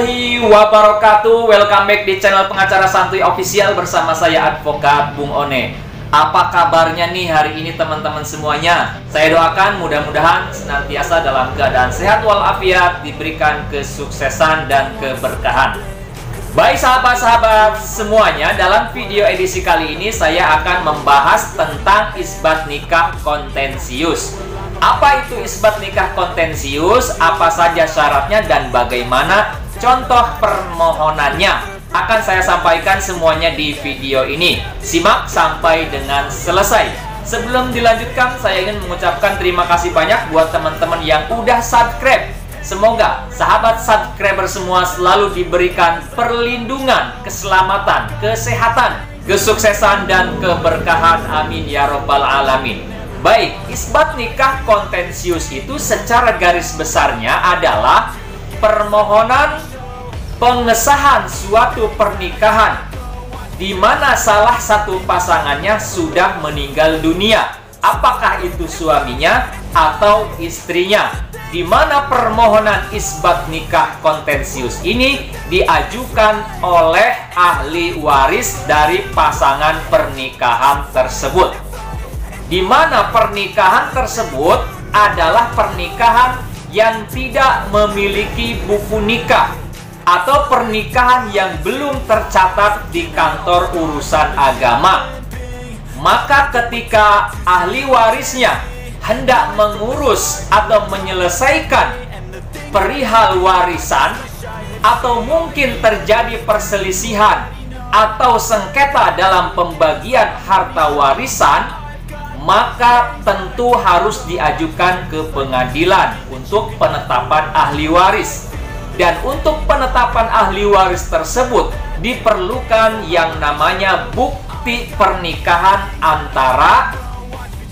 warahmatullahi wabarakatuh. Welcome back di channel Pengacara Santuy Official bersama saya Advokat Bung One. Apa kabarnya nih hari ini teman-teman semuanya? Saya doakan mudah-mudahan senantiasa dalam keadaan sehat walafiat, diberikan kesuksesan dan keberkahan. Baik sahabat-sahabat semuanya, dalam video edisi kali ini saya akan membahas tentang isbat nikah kontensius. Apa itu isbat nikah kontensius? Apa saja syaratnya dan bagaimana contoh permohonannya? Akan saya sampaikan semuanya di video ini. Simak sampai dengan selesai. Sebelum dilanjutkan, saya ingin mengucapkan terima kasih banyak buat teman-teman yang udah subscribe. Semoga sahabat subscriber semua selalu diberikan perlindungan, keselamatan, kesehatan, kesuksesan, dan keberkahan. Amin ya robbal alamin. Baik, isbat nikah kontensius itu secara garis besarnya adalah permohonan pengesahan suatu pernikahan di mana salah satu pasangannya sudah meninggal dunia. Apakah itu suaminya atau istrinya? Di mana permohonan isbat nikah kontensius ini diajukan oleh ahli waris dari pasangan pernikahan tersebut. Di mana pernikahan tersebut adalah pernikahan yang tidak memiliki buku nikah atau pernikahan yang belum tercatat di kantor urusan agama. Maka ketika ahli warisnya hendak mengurus atau menyelesaikan perihal warisan, atau mungkin terjadi perselisihan atau sengketa dalam pembagian harta warisan, maka tentu harus diajukan ke pengadilan untuk penetapan ahli waris. Dan untuk penetapan ahli waris tersebut diperlukan yang namanya bukti pernikahan antara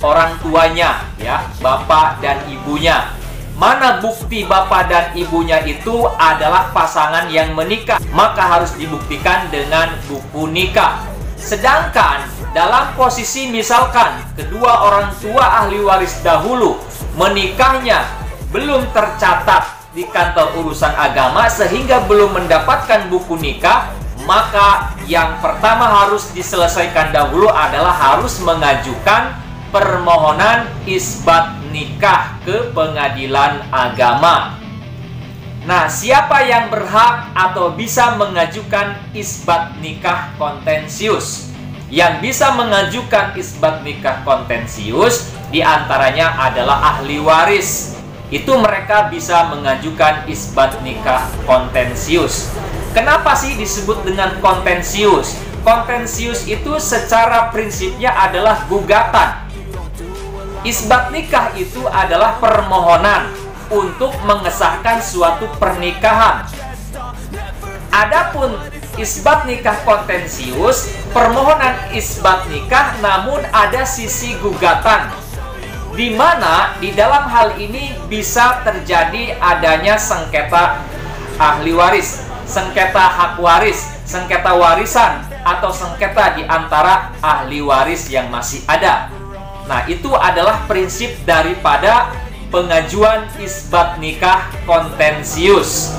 orang tuanya, ya, bapak dan ibunya. Mana bukti bapak dan ibunya itu adalah pasangan yang menikah, maka harus dibuktikan dengan buku nikah. Sedangkan dalam posisi misalkan kedua orang tua ahli waris dahulu menikahnya belum tercatat di kantor urusan agama sehingga belum mendapatkan buku nikah, maka yang pertama harus diselesaikan dahulu adalah harus mengajukan permohonan isbat nikah ke pengadilan agama. Nah, siapa yang berhak atau bisa mengajukan isbat nikah kontensius? Yang bisa mengajukan isbat nikah kontensius diantaranya adalah ahli waris. Itu mereka bisa mengajukan isbat nikah kontensius. Kenapa sih disebut dengan kontensius? Kontensius itu secara prinsipnya adalah gugatan. Isbat nikah itu adalah permohonan untuk mengesahkan suatu pernikahan. Adapun isbat nikah kontensius, permohonan isbat nikah namun ada sisi gugatan, di mana di dalam hal ini bisa terjadi adanya sengketa ahli waris, sengketa hak waris, sengketa warisan, atau sengketa di antara ahli waris yang masih ada. Nah, itu adalah prinsip daripada pengajuan isbat nikah kontensius.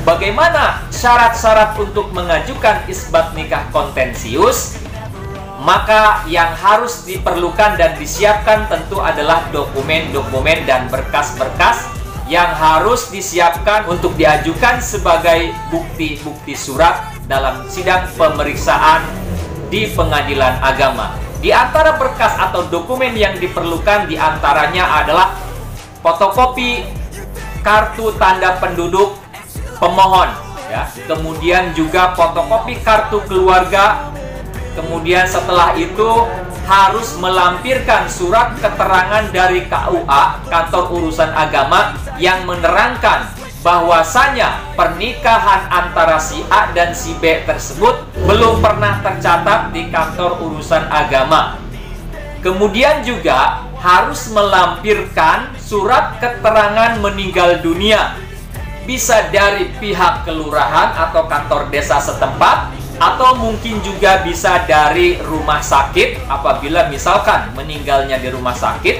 Bagaimana syarat-syarat untuk mengajukan isbat nikah kontensius? Maka yang harus diperlukan dan disiapkan tentu adalah dokumen-dokumen dan berkas-berkas yang harus disiapkan untuk diajukan sebagai bukti-bukti surat dalam sidang pemeriksaan di pengadilan agama. Di antara berkas atau dokumen yang diperlukan diantaranya adalah fotokopi kartu tanda penduduk pemohon, ya. Kemudian juga fotokopi kartu keluarga. Kemudian setelah itu harus melampirkan surat keterangan dari KUA, kantor urusan agama, yang menerangkan bahwasanya pernikahan antara si A dan si B tersebut belum pernah tercatat di kantor urusan agama. Kemudian juga harus melampirkan surat keterangan meninggal dunia, bisa dari pihak kelurahan atau kantor desa setempat, atau mungkin juga bisa dari rumah sakit. Apabila misalkan meninggalnya di rumah sakit,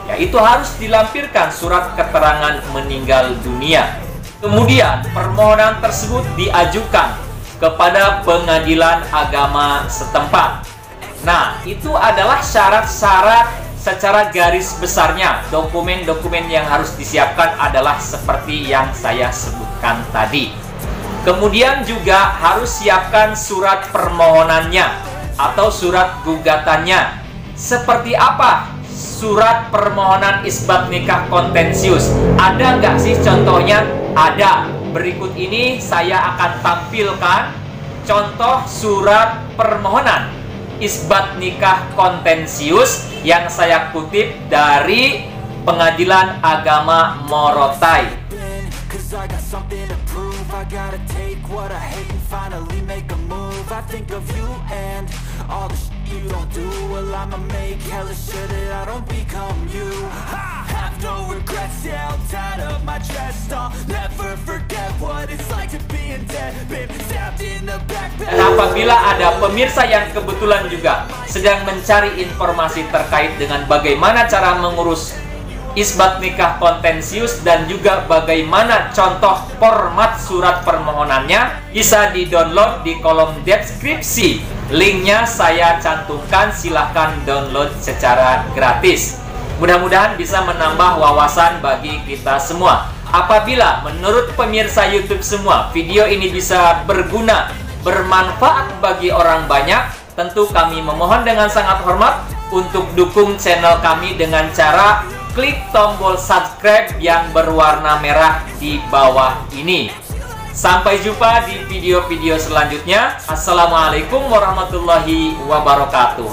ya itu harus dilampirkan surat keterangan meninggal dunia. Kemudian permohonan tersebut diajukan kepada pengadilan agama setempat. Nah, itu adalah syarat-syarat secara garis besarnya. Dokumen-dokumen yang harus disiapkan adalah seperti yang saya sebutkan tadi. Kemudian juga harus siapkan surat permohonannya atau surat gugatannya. Seperti apa surat permohonan isbat nikah kontensius? Ada nggak sih contohnya? Ada. Berikut ini saya akan tampilkan contoh surat permohonan isbat nikah kontensius yang saya kutip dari Pengadilan Agama Morotai. Dan apabila ada pemirsa yang kebetulan juga sedang mencari informasi terkait dengan bagaimana cara mengurus isbat nikah kontensius dan juga bagaimana contoh format surat permohonannya, bisa di-download di kolom deskripsi. Linknya saya cantumkan, silahkan download secara gratis. Mudah-mudahan bisa menambah wawasan bagi kita semua. Apabila menurut pemirsa YouTube semua video ini bisa berguna, bermanfaat bagi orang banyak, tentu kami memohon dengan sangat hormat untuk dukung channel kami dengan cara klik tombol subscribe yang berwarna merah di bawah ini. Sampai jumpa di video-video selanjutnya. Assalamualaikum warahmatullahi wabarakatuh.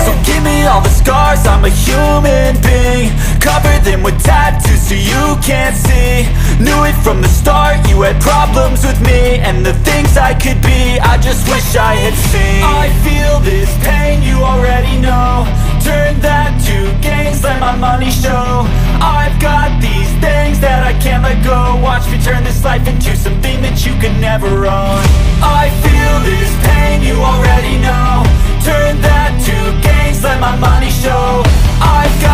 So give me all the scars, I'm a human being. Cover them with tattoos so you can't see. Knew it from the start, you had problems with me and the things I could be, I just wish I had seen. I feel this pain, you already know. Turn that to gains, let my money show. I've got these things that I can't let go. Watch me turn this life into something that you could never own. I feel this pain, you already know. Turn that to gains, let my money show. I've got